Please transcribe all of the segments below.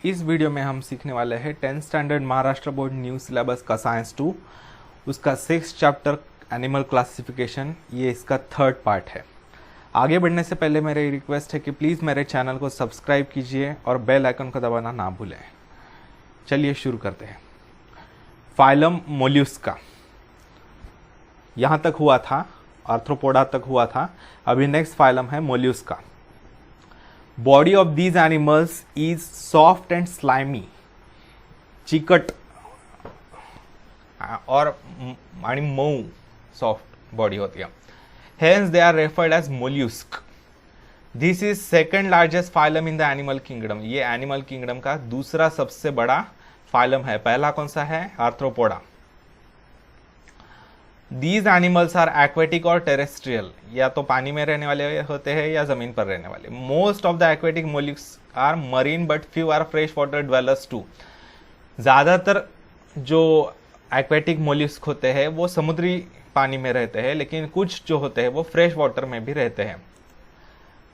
इस वीडियो में हम सीखने वाले हैं 10th standard Maharashtra board new syllabus का साइंस 2, उसका 6th चैप्टर एनिमल क्लासिफिकेशन। ये इसका 3rd पार्ट है। आगे बढ़ने से पहले मेरी रिक्वेस्ट है कि प्लीज़ मेरे चैनल को सब्सक्राइब कीजिए और बेल आइकन को दबाना ना भूलें। चलिए शुरू करते हैं। फाइलम मोल्यूस्का यहाँ तक हुआ था, आर्थ्रोपोडा तक हुआ था। अभी नेक्स्ट फाइलम है mollusca. Body of these animals is soft and slimy, चिकट और मऊ सॉफ्ट बॉडी होती है। Hence they are referred as mollusc. This is second largest phylum in the animal kingdom. ये एनिमल किंगडम का दूसरा सबसे बड़ा फाइलम है। पहला कौन सा है? Arthropoda. These animals are aquatic और terrestrial, या तो पानी में रहने वाले होते हैं या जमीन पर रहने वाले। Most of the aquatic mollusks are marine but few are freshwater dwellers too। ज़्यादातर जो aquatic mollusk होते हैं वो समुद्री पानी में रहते हैं, लेकिन कुछ जो होते हैं वो फ्रेश वाटर में भी रहते हैं।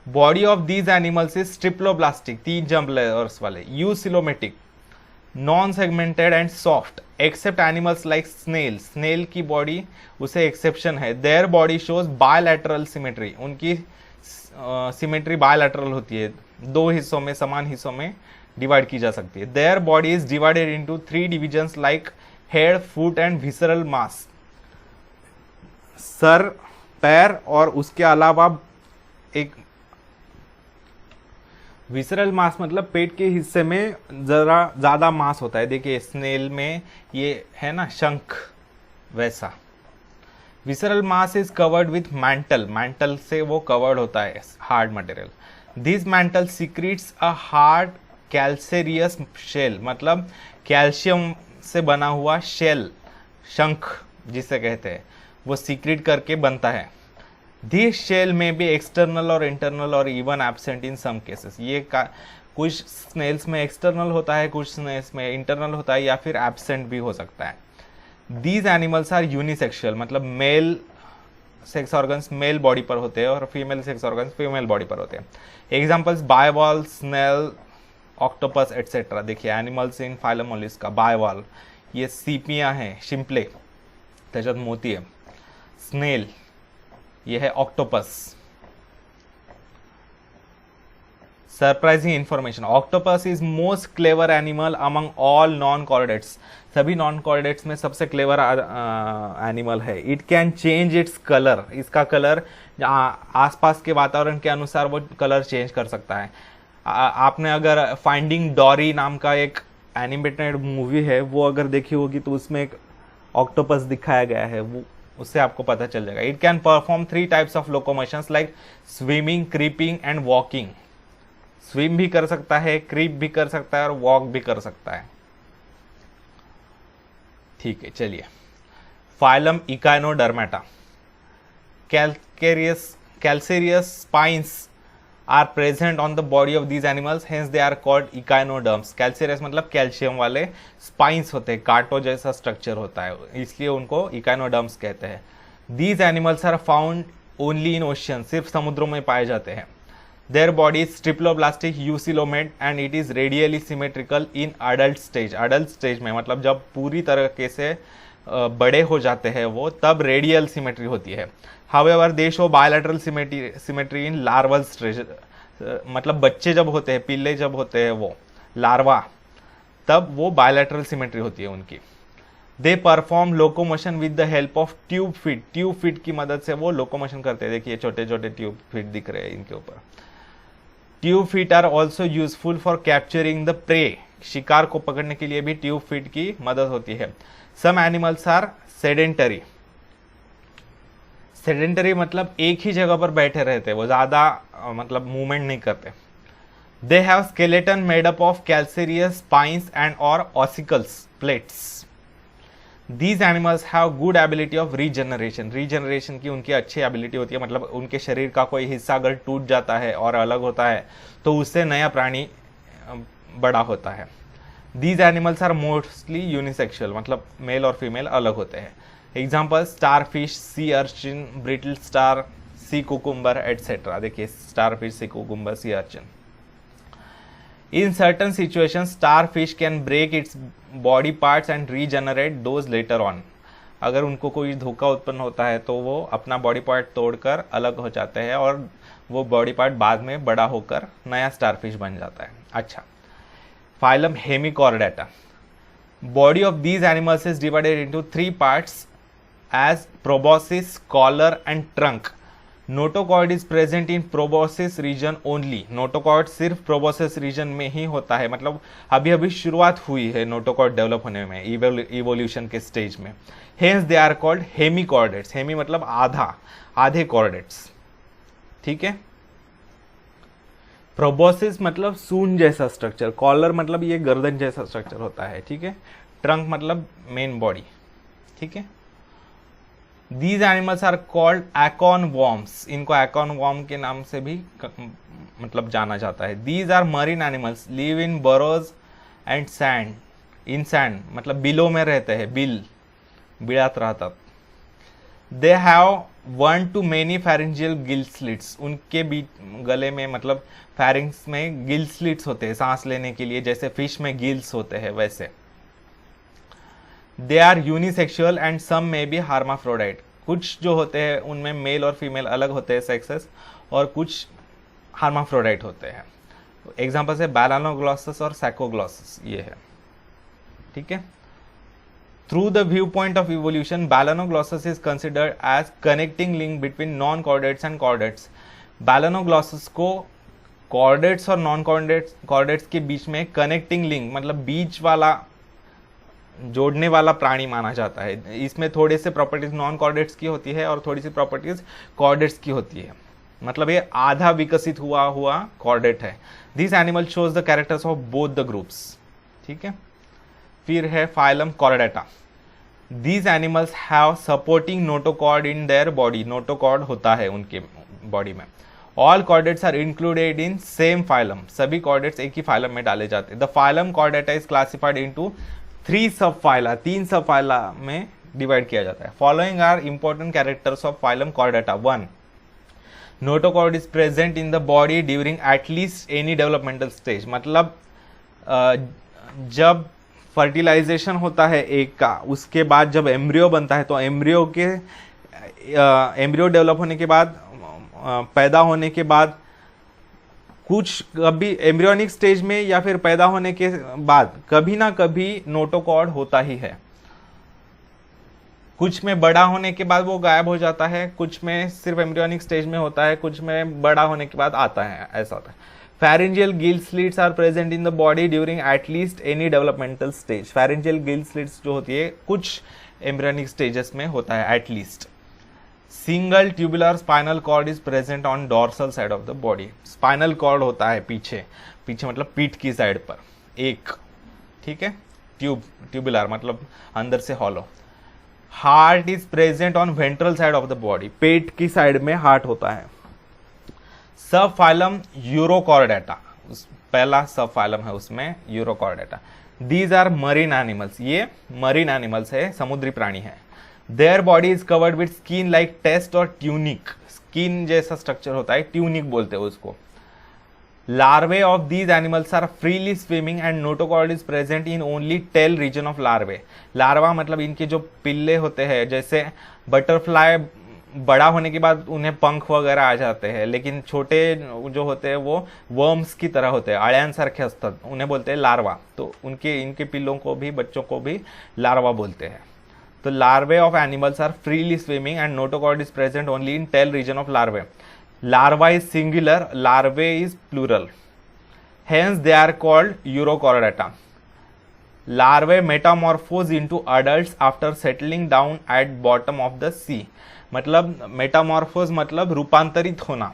Body of these animals is triploblastic, 3 जंप लेयर्स वाले, eucoelomatic, non segmented and soft, except animals like snail. Snail की बॉडी उसे एक्सेप्शन है। Their body shows bilateral symmetry. उनकी सिमेट्री बायलैटरल होती है, 2 हिस्सों में, समान हिस्सों में डिवाइड की जा सकती है। Their body is divided into 3 divisions like head, foot and visceral mass. Sir, पैर और उसके अलावा एक विसरल मास मतलब पेट के हिस्से में जरा ज्यादा मास होता है। देखिए स्नेल में ये है ना शंख, वैसा। Visceral mass is covered with mantle. Mantle से वो कवर्ड होता है, hard material. This mantle secrets a hard calcareous shell, मतलब कैल्शियम से बना हुआ शेल, शंख जिसे कहते हैं, वो सीक्रेट करके बनता है। दिस शेल में भी एक्सटर्नल और इंटरनल और even absent in some cases. ये कुछ स्नेल्स में एक्सटर्नल होता है, कुछ स्नेल्स में इंटरनल होता है, या फिर एब्सेंट भी हो सकता है। दीज एनिमल्स आर यूनिसेक्सुअल, मतलब male sex organs male body पर होते हैं और female sex organs female body पर होते हैं। Examples bivalve, snail, octopus etcetera. देखिए animals in phylum mollusca. Bivalve ये सीपियां हैं, शिंपले, त्याच्यात मोती है। स्नेल ये है octopus. Surprising information, octopus is most clever animal among all non chordates. सभी नॉन कॉर्डेट्स में सबसे क्लेवर एनिमल है। It can change its colour. इसका कलर आसपास के वातावरण के अनुसार वो कलर चेंज कर सकता है। आपने अगर फाइंडिंग डोरी नाम का एक एनिमेटेड मूवी है वो अगर देखी होगी तो उसमें एक ऑक्टोपस दिखाया गया है, वो उससे आपको पता चल जाएगा। It can perform 3 types of locomotions like swimming, creeping and walking. Swim भी कर सकता है, क्रीप भी कर सकता है और वॉक भी कर सकता है। ठीक है, चलिए। Phylum echinodermata. Calcareous spines are present on the body of these animals, hence they are called echinoderms. Calcareous मतलब कैल्शियम वाले, स्पाइंस होते हैं, कांटो जैसा स्ट्रक्चर होता है, इसलिए उनको इकाइनोडर्म्स कहते हैं। These animals are found only in ocean, सिर्फ समुद्रों में पाए जाते हैं। Their body is triploblastic, eucoelomate and it is radially symmetrical in adult stage. Adult stage में मतलब जब पूरी तरीके से बड़े हो जाते हैं वो, तब रेडियल सिमेट्री होती है। However they show bilateral symmetry in larval stage, मतलब बच्चे जब होते हैं, पिल्ले जब होते हैं वो लार्वा, तब वो बायलैटरल सिमेट्री होती है उनकी। They perform locomotion with the help of tube feet. Tube feet की मदद से वो लोकोमोशन करते हैं। देखिए छोटे छोटे ट्यूब फीट दिख रहे हैं इनके ऊपर। Tube feet are also useful for capturing the prey. शिकार को पकड़ने के लिए भी ट्यूब फीट की मदद होती है। Some animals are sedentary. Sedentary मतलब एक ही जगह पर बैठे रहते, वो ज्यादा मतलब मूवमेंट नहीं करते। They have skeleton made up of calcareous spines and और ossicles plates. These animals have good ability of regeneration. Regeneration की उनकी अच्छी एबिलिटी होती है, मतलब उनके शरीर का कोई हिस्सा अगर टूट जाता है और अलग होता है तो उससे नया प्राणी बड़ा होता है। These animals are mostly unisexual, मतलब मेल और फीमेल अलग होते हैं। Example starfish, sea urchin, brittle star, sea cucumber etcetera. देखिए starfish, sea cucumber, sea urchin. In certain situation starfish can break its body parts and regenerate those later on. अगर उनको कोई धोखा उत्पन्न होता है तो वो अपना बॉडी पार्ट तोड़कर अलग हो जाते हैं और वो बॉडी पार्ट बाद में बड़ा होकर नया स्टारफिश बन जाता है। अच्छा, phylum hemichordata. Body of these animals is divided into 3 parts as proboscis, collar and trunk. Notochord is present in proboscis region only. Notochord सिर्फ प्रोबोसिस रीजन में ही होता है, मतलब अभी अभी शुरुआत हुई है नोटोकॉर्ड डेवलप होने में इवोल्यूशन के स्टेज में। Hence they are called hemichordates. Hemi मतलब आधा, आधे कॉर्डेट्स, ठीक है। प्रोबोसिस मतलब सून जैसा स्ट्रक्चर, कॉलर मतलब ये गर्दन जैसा स्ट्रक्चर होता है, ठीक है। ट्रंक मतलब मेन बॉडी, ठीक है। These animals are called acorn worms। इनको acorn worm के नाम से भी मतलब जाना जाता है। These are marine animals, live in burrows and sand, in sand मतलब बिलों में रहते हैं, बिल बिड़ात रहता। They have 1 to many pharyngeal gill slits। उनके बीच गले में मतलब pharynx में gill slits होते हैं सांस लेने के लिए, जैसे फिश में गिल्स होते हैं वैसे। They are unisexual and some may be hermaphrodite. कुछ जो होते हैं उनमें मेल और फीमेल अलग होते हैं सेक्सेस, और कुछ हार्माफ्रोडाइट होते हैं। एग्जाम्पल है बैलानोग्लॉसस और सैकोग्लॉसस, ये है, ठीक है। Through the view point of evolution, balanoglossus is considered as connecting link between non chordates and chordates. Balanoglossus को कॉर्डेट्स और नॉन कॉर्डेट्स के बीच में कनेक्टिंग लिंक मतलब बीच वाला, जोड़ने वाला प्राणी माना जाता है। इसमें थोड़े से प्रॉपर्टीज नॉन कॉर्डेट्स की होती है और थोड़ी सी प्रॉपर्टीज कॉर्डेट्स की होती है, मतलब ये आधा विकसित हुआ कॉर्डेट है। This animal shows the characters of both the groups, ठीक है। फिर है phylum chordata. These animals have supporting notochord in their body. Notochord होता है उनके बॉडी में। All chordates are included in same phylum. सभी कॉर्डेट्स एक ही फाइलम में डाले जाते हैं। The phylum chordata is classified into 3 sub phyla, 3 sub phyla में डिवाइड किया जाता है। Following are important characters of phylum chordata. 1, notochord is present in the body during at least any developmental stage. मतलब जब फर्टिलाइजेशन होता है एक का, उसके बाद जब एम्ब्रियो बनता है तो एम्ब्रियो डेवलप होने के बाद, पैदा होने के बाद, कुछ कभी एम्ब्रियोनिक स्टेज में या फिर पैदा होने के बाद कभी ना कभी नोटोकॉर्ड होता ही है। कुछ में बड़ा होने के बाद वो गायब हो जाता है, कुछ में सिर्फ एम्ब्रियोनिक स्टेज में होता है, कुछ में बड़ा होने के बाद आता है, ऐसा होता है। Pharyngeal gill slits are present in the body during at least any developmental stage। Pharyngeal gill slits जो होती है कुछ एम्ब्रियोनिक स्टेजेस में होता है at least. Single tubular spinal cord is present on dorsal side of the body. Spinal cord होता है पीछे, पीछे मतलब पीठ की साइड पर एक, ठीक है। ट्यूबुलर मतलब अंदर से hollow. Heart is present on ventral side of the body. पेट की साइड में हार्ट होता है। सब फाइलम यूरोकॉर्डेटा, पहला सब फाइलम है उसमें urochordata. These are marine animals. ये मरीन एनिमल्स है, समुद्री प्राणी है। Their body is covered with skin like test और ट्यूनिक। स्किन जैसा स्ट्रक्चर होता है, ट्यूनिक बोलते हैं उसको। Larvae of these animals are freely swimming and notochord is present in only tail region of larvae. Larva मतलब इनके जो पिल्ले होते हैं, जैसे बटरफ्लाई बड़ा होने के बाद उन्हें पंख वगैरह आ जाते हैं, लेकिन छोटे जो होते हैं वो वर्म्स की तरह होते हैं, अळ्यांसारखे असतात, उन्हें बोलते हैं लार्वा। तो इनके पिल्लों को भी, बच्चों को भी लार्वा बोलते हैं। तो larvae of animals are freely swimming and notochord is present only in tail region of larvae. Larva is singular, larvae is plural, hence they are called urochordata. Larvae metamorphose into adults after settling down at bottom of the sea. मतलब metamorphose मतलब रूपांतरित होना।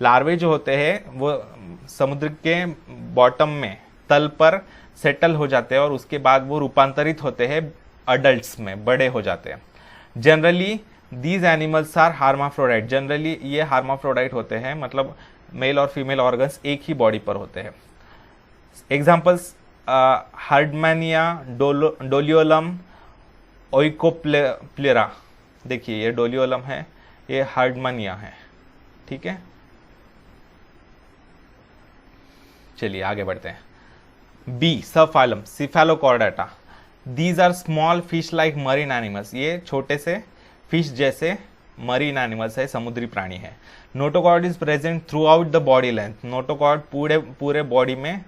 लार्वे जो होते हैं वो समुद्र के बॉटम में, तल पर सेटल हो जाते हैं और उसके बाद वो रूपांतरित होते हैं अडल्ट्स में, बड़े हो जाते हैं। Generally these animals are hermaphrodite. Generally ये हार्माफ्रोडाइट होते हैं, मतलब मेल और फीमेल ऑर्गन्स एक ही बॉडी पर होते हैं। Examples herdmania, doliolum, oikopleura. देखिए ये डोलियोलम है, ये हर्डमैनिया है, ठीक है। चलिए आगे बढ़ते हैं। B sub phylum cephalochordata, these are small fish like marine animals, ये छोटे से फिश जैसे मरीन एनिमल्स है, समुद्री प्राणी है। Notochord is present through out the body length, notochord पूरे बॉडी में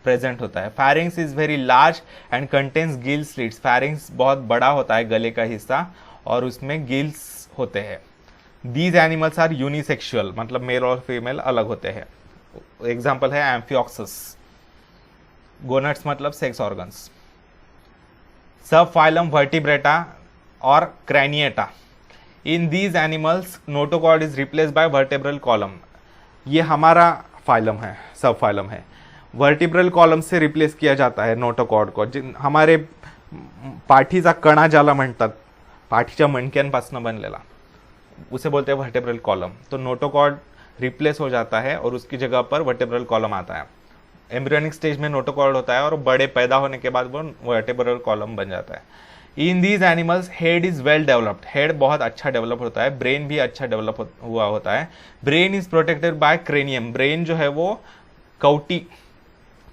प्रेजेंट होता है। फैरिंग्स is very large and contains gill slits, फैरिंग्स बहुत बड़ा होता है गले का हिस्सा और उसमें गिल्स होते हैं। दीज एनिमल्स आर यूनिसेक्सुअल, मतलब मेल और फीमेल अलग होते हैं। एग्जाम्पल है एम्फियोक्सस। गोनट्स मतलब sex organs. Sub phylum vertebrata और craniata, in these animals notochord is replaced by vertebral column, ये हमारा फाइलम है, सब फाइलम है। वर्टिब्रल कॉलम से रिप्लेस किया जाता है नोटोकॉर्ड को, हमारे पाठीचा कणा ज्याला म्हणतात, पाठीच्या मणक्यांपासून बनलेला, उसे बोलते हैं वर्टेब्रल कॉलम। तो नोटोकॉर्ड रिप्लेस हो जाता है और उसकी जगह पर वर्टेब्रल कॉलम आता है। एम्ब्रियोनिक स्टेज में नोटोकॉर्ड होता है और बड़े पैदा होने के बाद वो वर्टेब्रल कॉलम बन जाता है। इन these animals head is well developed, head बहुत अच्छा डेवलप होता है, ब्रेन भी अच्छा डेवलप हुआ होता है। Brain is protected by cranium, brain जो है वो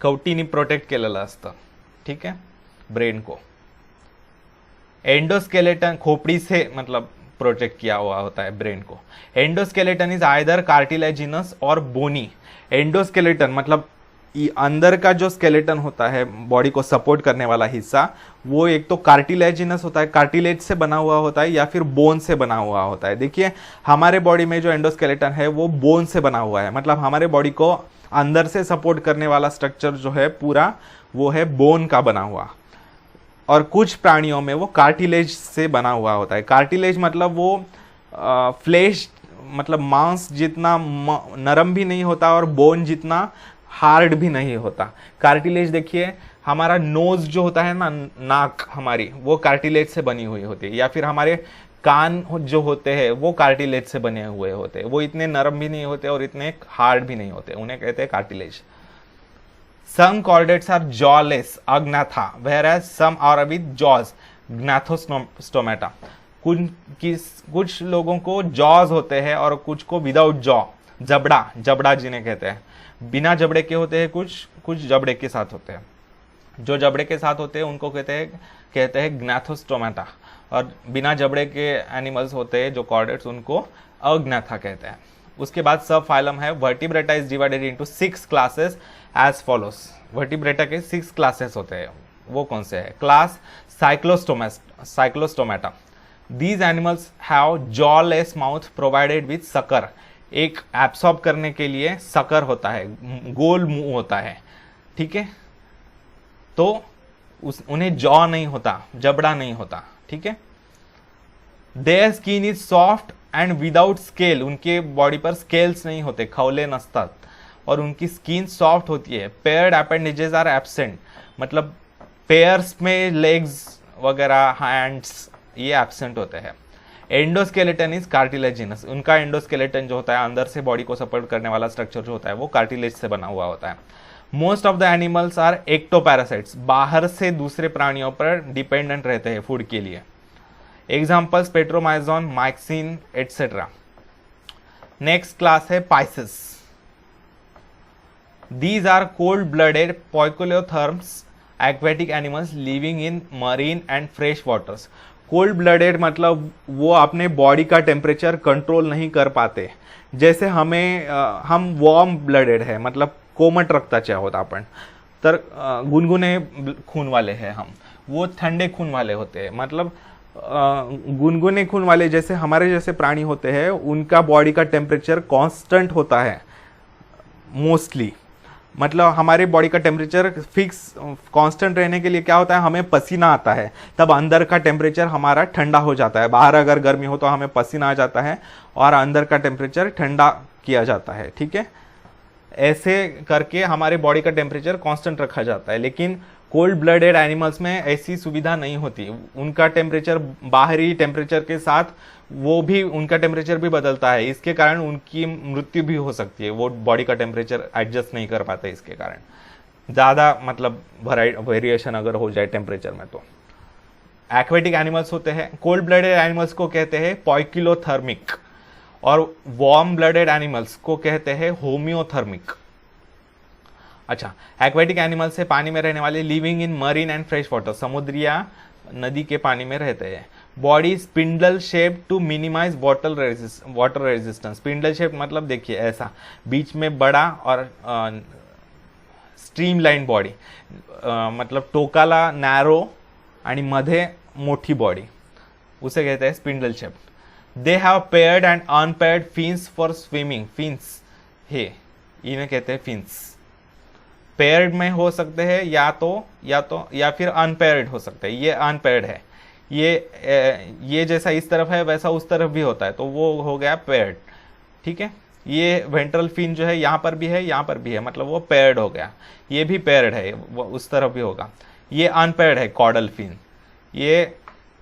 कवटीने प्रोटेक्ट केलेलं असतं, ठीक है, ब्रेन को। एंडोस्केलेटन खोपड़ी से मतलब प्रोटेक्ट किया हुआ होता है ब्रेन को। एंडोस्केलेटन इज आइदर कार्टिलेजिनस और बोनी। एंडोस्केलेटन मतलब अंदर का जो स्केलेटन होता है, बॉडी को सपोर्ट करने वाला हिस्सा, वो एक तो कार्टिलेजिनस होता है, कार्टिलेज से बना हुआ होता है, या फिर बोन से बना हुआ होता है। देखिए हमारे बॉडी में जो एंडोस्केलेटन है वो बोन से बना हुआ है, मतलब हमारे बॉडी को अंदर से सपोर्ट करने वाला स्ट्रक्चर जो है पूरा वो है बोन का बना हुआ। और कुछ प्राणियों में वो कार्टिलेज से बना हुआ होता है। कार्टिलेज मतलब वो फ्लेश मतलब मांस जितना नरम भी नहीं होता और बोन जितना हार्ड भी नहीं होता। कार्टिलेज देखिए हमारा नोज जो होता है ना, नाक हमारी, वो कार्टिलेज से बनी हुई होती है, या फिर हमारे कान जो होते हैं वो कार्टिलेज से बने हुए होते हैं। वो इतने नरम भी नहीं होते और इतने हार्ड भी नहीं होते, उन्हें कहते हैं cartilage. Some chordates are jawless, agnatha, whereas some are with jaws, gnathostomata. कुछ लोगों को जॉज होते हैं और कुछ को विदाउट जॉ, जबड़ा जिन्हें कहते हैं। बिना जबड़े के होते हैं, कुछ जबड़े के साथ होते हैं। जो जबड़े के साथ होते हैं उनको कहते हैं ग्नाथोस्टोमेटा, और बिना जबड़े के एनिमल्स होते हैं जो कॉर्डेट्स, उनको अग्नाथा कहते हैं। उसके बाद सब फाइलम है। Vertebrata is divided into 6 classes as follows. Vertebrata के 6 क्लासेस होते हैं, वो कौन से है? Class cyclostomata. These animals have jawless mouth provided with sucker. एक एब्सॉर्ब करने के लिए सकर होता है, गोल मुंह होता है, ठीक है, तो उन्हें जॉ नहीं होता, जबड़ा नहीं होता, ठीक है। Their skin is soft and without scale. उनके बॉडी पर स्केल्स नहीं होते, खौले नसतात, और उनकी स्किन सॉफ्ट होती है। पेयर्ड अपेंडेजेस आर एब्सेंट, मतलब पेयर्स में लेग्स वगैरह, हैंड्स, ये एब्सेंट होते हैं। Endoskeleton is cartilaginous. उनका एंडोस्केलेटन जो होता है, अंदर से बॉडी को सपोर्ट करने वाला स्ट्रक्चर जो होता है, वो कार्टिलेज से बना हुआ होता है। Most of the animals are ectoparasites. बाहर से दूसरे प्राणियों पर डिपेंडेंट रहते हैं फूड के लिए। Examples petromyzon, myxine etcetera. Next class है pisces. These are cold blooded poikilotherms aquatic animals living in marine and fresh waters. Cold blooded मतलब वो अपने बॉडी का टेम्परेचर कंट्रोल नहीं कर पाते। जैसे हम वार्म ब्लडेड है, मतलब कोमट रक्ताचे आहोत आपण, तर गुनगुने खून वाले हैं हम। वो ठंडे खून वाले होते हैं, मतलब गुनगुने खून वाले जैसे हमारे जैसे प्राणी होते हैं, उनका बॉडी का टेम्परेचर कांस्टेंट होता है मोस्टली। मतलब हमारे बॉडी का टेम्परेचर फिक्स कांस्टेंट रहने के लिए क्या होता है, हमें पसीना आता है, तब अंदर का टेम्परेचर हमारा ठंडा हो जाता है। बाहर अगर गर्मी हो तो हमें पसीना आ जाता है और अंदर का टेम्परेचर ठंडा किया जाता है, ठीक है। ऐसे करके हमारे बॉडी का टेम्परेचर कांस्टेंट रखा जाता है। लेकिन कोल्ड ब्लडेड एनिमल्स में ऐसी सुविधा नहीं होती। उनका टेम्परेचर बाहरी टेम्परेचर के साथ उनका टेम्परेचर भी बदलता है। इसके कारण उनकी मृत्यु भी हो सकती है, वो बॉडी का टेम्परेचर एडजस्ट नहीं कर पाते। इसके कारण ज़्यादा मतलब वेरिएशन अगर हो जाए टेम्परेचर में तो। एक्वेटिक एनिमल्स होते हैं, कोल्ड ब्लडेड एनिमल्स को कहते हैं पॉइकिलोथर्मिक, और वार्म ब्लडेड एनिमल्स को कहते हैं होम्योथर्मिक। अच्छा, एक्वेटिक एनिमल्स है पानी में रहने वाले, living in marine and fresh water, समुद्र या नदी के पानी में रहते हैं। Body spindle shape to minimize water resistance. Spindle shape मतलब देखिए ऐसा, बीच में बड़ा और स्ट्रीमलाइन बॉडी, मतलब टोकाला नॅरो आणि मध्ये मोठी बॉडी, उसे कहते हैं spindle shape. They have paired and unpaired fins for swimming. Fins है, इन्हें कहते हैं फिन्स। पेयर्ड में हो सकते हैं या फिर अनपेयर्ड हो सकते हैं। ये अनपेयर्ड है, ये जैसा इस तरफ है वैसा उस तरफ भी होता है, तो वो हो गया पेयर्ड। ठीक है, ये वेंट्रल फिन जो है यहाँ पर भी है, यहाँ पर भी है, मतलब वो पेयर्ड हो गया। ये भी पेयर्ड है, वो उस तरफ भी होगा। ये अनपेयर्ड है, कॉर्डल फिन। ये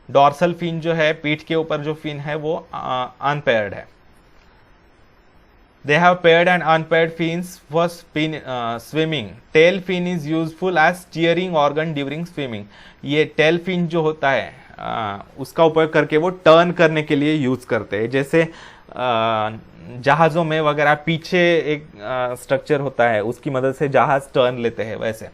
डॉर्सल फिन जो है, पीठ के ऊपर जो फिन है वो अनपेयर्ड है। They have paired and unpaired fins for swimming. Tail fin is useful as steering organ during swimming. ये tail fin जो होता है उसका उपयोग करके वो टर्न करने के लिए यूज करते हैं। जैसे जहाज़ों में वगैरह पीछे एक स्ट्रक्चर होता है, उसकी मदद से जहाज टर्न लेते हैं, वैसे।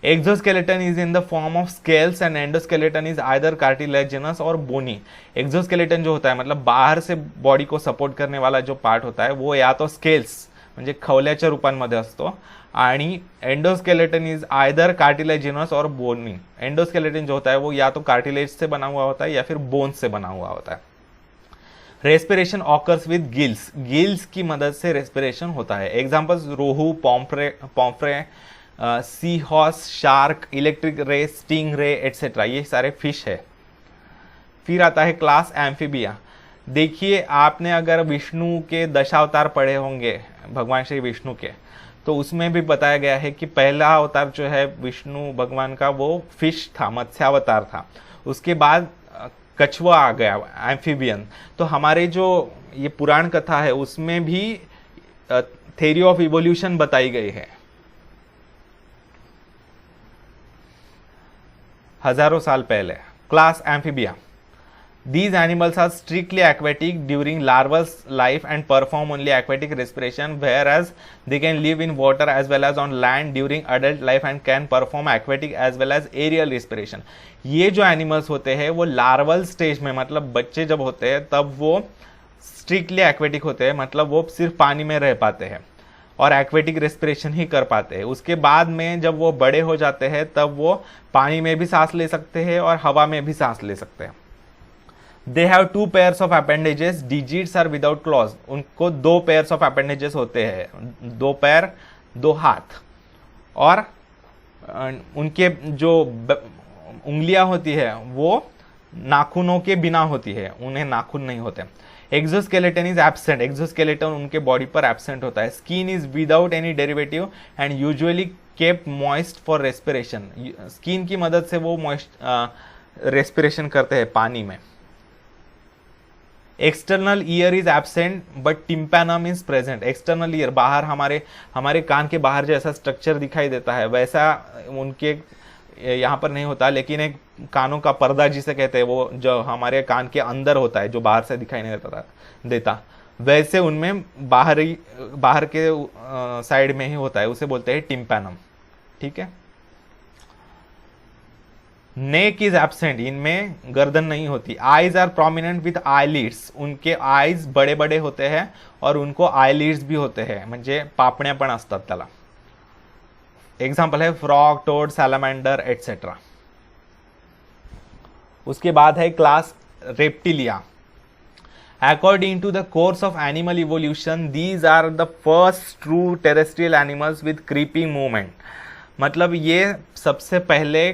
Exoskeleton is in the form of scales and endoskeleton is either cartilaginous और बोनी। एक्सोस्केलेटन जो होता है मतलब बाहर से बॉडी को सपोर्ट करने वाला जो पार्ट होता है वो या तो स्केल्स म्हणजे खवल्याच्या रूपांमध्ये असतो, आणि एंडोस्केलेटन इज आइदर कार्टिलेजिनस और बोनी। एंडोस्केलेटन जो होता है वो या तो कार्टिलेज से बना हुआ होता है या फिर बोन से बना हुआ होता है। Respiration occurs with gills. Gills की मदद से रेस्पिरेशन होता है। Examples rohu, pomfret, sea horse, shark, electric ray, sting ray etcetera, ये सारे फिश है। फिर आता है क्लास एम्फीबिया। देखिए, आपने अगर विष्णु के दशावतार पढ़े होंगे, भगवान श्री विष्णु के, तो उसमें भी बताया गया है कि पहला अवतार जो है विष्णु भगवान का वो फिश था, मत्स्यावतार था। उसके बाद कछुआ आ गया, एम्फीबियन। तो हमारे जो ये पुराण कथा है उसमें भी थ्योरी ऑफ इवोल्यूशन बताई गई है, हजारों साल पहले। Class amphibia. These animals are strictly aquatic during larval life and perform only aquatic respiration, whereas they can live in water as well as on land during adult life and can perform aquatic as well as aerial respiration. ये जो animals होते हैं वो larval stage में, मतलब बच्चे जब होते हैं तब वो स्ट्रिक्टली एक्वेटिक होते हैं, मतलब वो सिर्फ पानी में रह पाते हैं और एक्वेटिक रेस्पिरेशन ही कर पाते हैं। उसके बाद में जब वो बड़े हो जाते हैं तब वो पानी में भी सांस ले सकते हैं और हवा में भी सांस ले सकते हैं। They have 2 pairs of appendages, digits are without claws. उनको 2 pairs ऑफ अपेंडेजेस होते हैं, 2 पैर 2 हाथ, और उनके जो उंगलियां होती है वो नाखूनों के बिना होती है, उन्हें नाखून नहीं होते। Exoskeleton is absent. एक्सोस्केलेटन उनके बॉडी पर एब्सेंट होता है। Skin is without any derivative and usually kept moist for respiration. Skin की मदद से वो रेस्पिरेशन करते हैं पानी में। External ear is absent but tympanum is present. External ear, बाहर हमारे कान के बाहर जैसा स्ट्रक्चर दिखाई देता है वैसा उनके यहाँ पर नहीं होता, लेकिन एक कानों का पर्दा जिसे कहते हैं वो जो हमारे कान के अंदर होता है, जो बाहर से दिखाई नहीं देता, वैसे उनमें बाहर के साइड में ही होता है, उसे बोलते हैं टिम्पैनम। ठीक है। नेक इज एब्सेंट, इनमें गर्दन नहीं होती। Eyes are prominent with eyelids. उनके आईज बड़े बड़े होते हैं और उनको आईलिड्स भी होते हैं, म्हणजे पापण्या पण असतात त्याला। एग्जाम्पल है फ्रॉग, टोड, सैलामेंडर एटसेट्रा। उसके बाद है class reptilia. According to the course of animal evolution, these are the first true terrestrial animals with creeping movement. मतलब ये सबसे पहले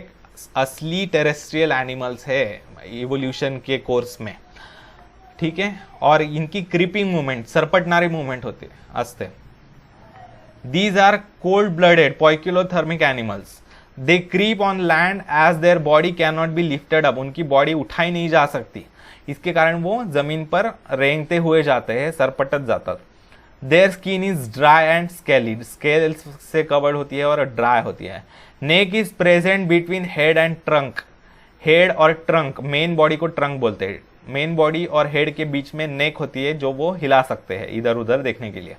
असली टेरेस्ट्रियल एनिमल्स है इवोल्यूशन के कोर्स में। ठीक है, और इनकी क्रीपिंग मूवमेंट, सरपटणारी मूवमेंट होते असते। These are cold-blooded poikilothermic animals. They creep on land as their body cannot be lifted up. उनकी बॉडी उठाई नहीं जा सकती, इसके कारण वो जमीन पर रेंगते हुए जाते हैं, सरपटत जातात। Their skin is dry and scaly. Scales से कवर्ड होती है और ड्राई होती है। नेक is present between head and trunk. Head और ट्रंक, मेन बॉडी को ट्रंक बोलते हैं। मेन बॉडी और हेड के बीच में नेक होती है जो वो हिला सकते हैं इधर उधर देखने के लिए।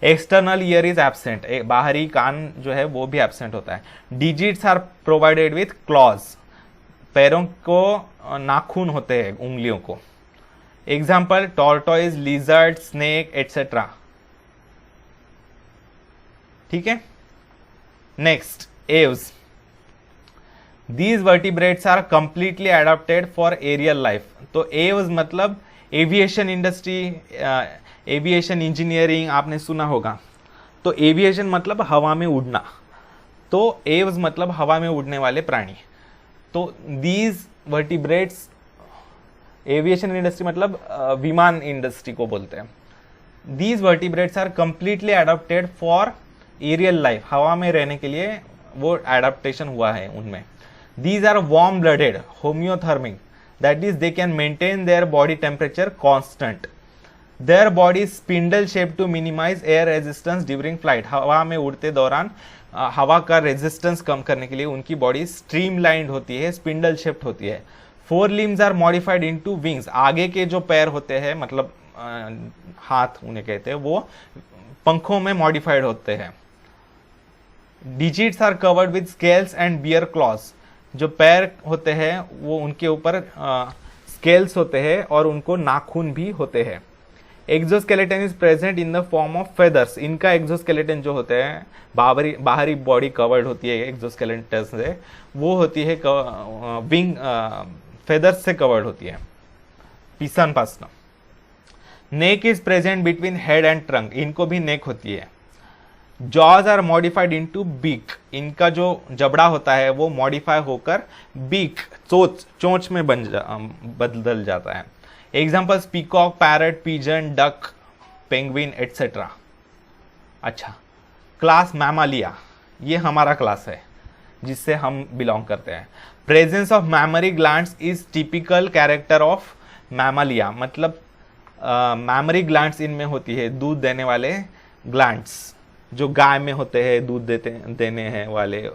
एक्सटर्नल ईयर इज एब्सेंट, बाहरी कान जो है वो भी एब्सेंट होता है। Digits are provided with claws, पैरों को नाखून होते हैं, उंगलियों को। Example tortoise, lizard, snake etcetera. ठीक है। Next aves, these vertebrates are completely adapted for aerial life. तो एव्स मतलब एविएशन इंडस्ट्री, एविएशन इंजीनियरिंग आपने सुना होगा। तो एविएशन मतलब हवा में उड़ना, तो एव्स मतलब हवा में उड़ने वाले प्राणी। तो दीज वर्टिब्रेट्स, एविएशन इंडस्ट्री मतलब विमान इंडस्ट्री को बोलते हैं। These vertebrates are completely adapted for aerial life, हवा में रहने के लिए वो एडाप्टेशन हुआ है उनमें। These are warm blooded, homeothermic, that is they can maintain their body temperature constant. Their body spindle shape to minimize air resistance during flight, हवा में उड़ते दौरान हवा का रेजिस्टेंस कम करने के लिए उनकी बॉडी स्ट्रीमलाइंड होती है, स्पिंडल शेप्ड होती है। Fore limbs are modified into wings, आगे के जो पैर होते हैं मतलब हाथ उन्हें कहते हैं, वो पंखों में मॉडिफाइड होते हैं। Digits are covered with scales and bear claws, जो पैर होते हैं वो उनके ऊपर स्केल्स होते हैं और उनको नाखून भी होते हैं। Exoskeleton is present in the form of feathers, इनका एक्सोस्केलेटन जो होते हैं, बाहरी बॉडी कवर्ड होती है एक्सोस्केलेटन से, वो होती है विंग फेदर्स से कवर्ड होती है, पिसन पासना। Neck is present between head and trunk, इनको भी नेक होती है। Jaws are modified into beak, इनका जो जबड़ा होता है वो मॉडिफाई होकर बीक, चोंच में बदल जाता है। Examples peacock, parrot, pigeon, duck, penguin etcetera. अच्छा, क्लास मैमालिया, ये हमारा क्लास है जिससे हम बिलोंग करते हैं। Presence of mammary glands is typical character of Mammalia, मतलब मैमरी ग्लैंड्स इनमें होती है, दूध देने वाले ग्लैंड्स जो गाय में होते हैं, दूध देने हैं वाले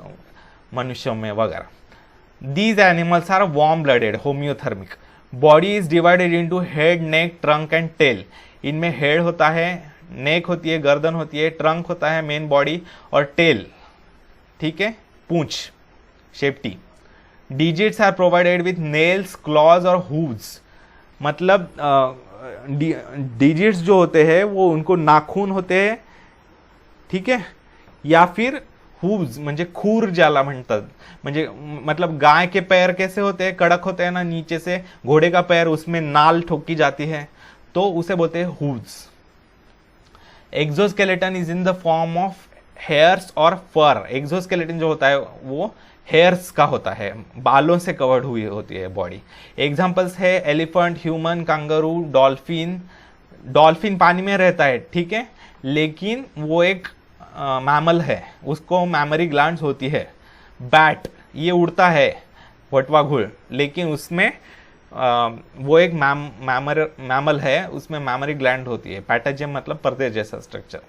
मनुष्यों में वगैरह। These animals are warm blooded, homeothermic. Body is divided into head, neck, trunk and tail, इनमें हेड होता है, नेक होती है, गर्दन होती है, ट्रंक होता है मेन बॉडी, और टेल, ठीक है, पूंछ, शेप्टी। Digits are provided with nails, claws और हूव्स, मतलब डिजिट्स जो होते हैं वो उनको नाखून होते हैं, ठीक है, या फिर हूव्स म्हणजे खूर ज्याला म्हणतात, म्हणजे मतलब गाय के पैर कैसे होते हैं, कड़क होते हैं ना नीचे से, घोड़े का पैर उसमें नाल ठोकी जाती है, तो उसे बोलते हैं hooves. Exoskeleton is in the form of hairs और फर, एक्सोस्केलेटन जो होता है वो हेयर्स का होता है, बालों से कवर्ड हुई होती है बॉडी। एग्जाम्पल्स है elephant, human, kangaroo, dolphin. Dolphin पानी में रहता है, ठीक है, लेकिन वो एक मैमल है, उसको मैमरी ग्लैंड्स होती है। बैट, ये उड़ता है, वटवा घुड़, लेकिन उसमें वो एक मैमल है, उसमें मैमरी ग्लैंड होती है। पैटाजियम मतलब पर्दे जैसा स्ट्रक्चर।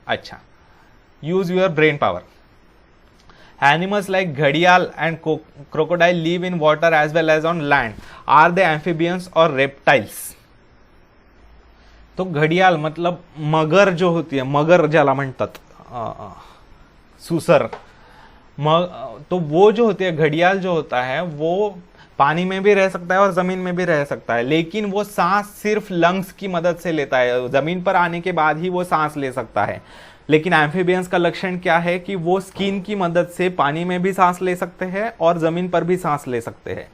अच्छा, use your brain power. Animals like घड़ियाल and crocodile live in water as well as on land. Are they amphibians or reptiles? तो घड़ियाल मतलब मगर जो होती है, मगर ज्याला म्हणतात, सुसर, तो वो जो होती है, घड़ियाल जो होता है वो पानी में भी रह सकता है और जमीन में भी रह सकता है, लेकिन वो सांस सिर्फ लंग्स की मदद से लेता है, जमीन पर आने के बाद ही वो सांस ले सकता है। लेकिन एम्फीबियंस का लक्षण क्या है कि वो स्किन की मदद से पानी में भी सांस ले सकते हैं और जमीन पर भी सांस ले सकते हैं।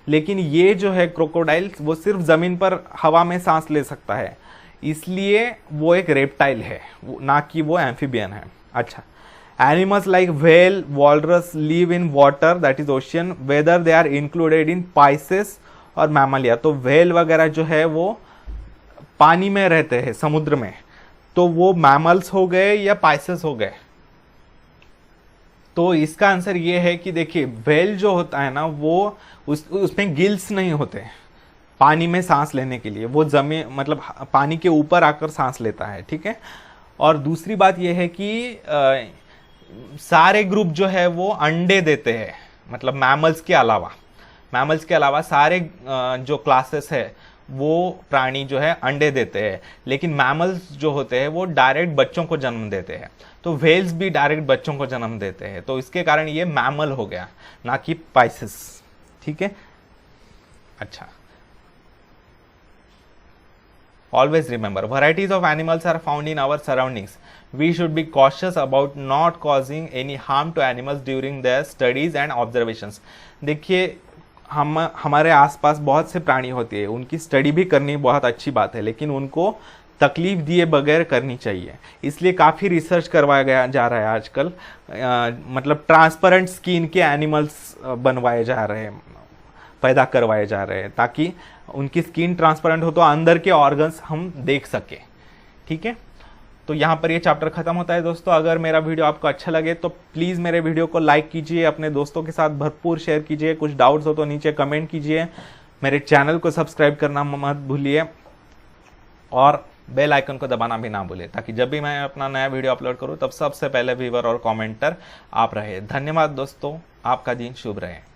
लेकिन ये जो है क्रोकोडाइल, वो सिर्फ जमीन पर हवा में सांस ले सकता है, इसलिए वो एक रेप्टाइल है, ना कि वो एम्फीबियन है। अच्छा, animals like whale, walrus live in water that is ocean, whether they are included in pisces और मैमलिया। तो व्हेल वगैरह जो है वो पानी में रहते हैं, समुद्र में, तो वो मैमल्स हो गए या पाइसेस हो गए। तो इसका आंसर ये है कि देखिए, व्हेल जो होता है ना, वो उसमें गिल्स नहीं होते पानी में सांस लेने के लिए, वो जमीन मतलब पानी के ऊपर आकर सांस लेता है, ठीक है। और दूसरी बात यह है कि सारे ग्रुप जो है वो अंडे देते हैं, मतलब मैमल्स के अलावा सारे जो क्लासेस है वो प्राणी जो है अंडे देते हैं, लेकिन मैमल्स जो होते हैं वो डायरेक्ट बच्चों को जन्म देते हैं। तो व्हेल्स भी डायरेक्ट बच्चों को जन्म देते हैं, तो इसके कारण ये मैमल हो गया, ना कि पाइसेस। ठीक है, अच्छा। Always remember, varieties of animals are found in our surroundings. We should be cautious about not causing any harm to animals during their studies and observations. देखिए, हमारे आसपास बहुत से प्राणी होते हैं, उनकी स्टडी भी करनी बहुत अच्छी बात है, लेकिन उनको तकलीफ दिए बगैर करनी चाहिए। इसलिए काफ़ी रिसर्च करवाया गया जा रहा है आजकल, मतलब ट्रांसपेरेंट स्किन के एनिमल्स बनवाए जा रहे हैं, पैदा करवाए जा रहे हैं, ताकि उनकी स्किन ट्रांसपेरेंट हो तो अंदर के ऑर्गन्स हम देख सके। ठीक है, तो यहाँ पर ये चैप्टर खत्म होता है दोस्तों। अगर मेरा वीडियो आपको अच्छा लगे तो प्लीज़ मेरे वीडियो को लाइक कीजिए, अपने दोस्तों के साथ भरपूर शेयर कीजिए, कुछ डाउट्स हो तो नीचे कमेंट कीजिए, मेरे चैनल को सब्सक्राइब करना मत भूलिए और बेल आइकन को दबाना भी ना भूलिए, ताकि जब भी मैं अपना नया वीडियो अपलोड करूँ तब सबसे पहले व्यूअर और कमेंटर आप रहे। धन्यवाद दोस्तों, आपका दिन शुभ रहे।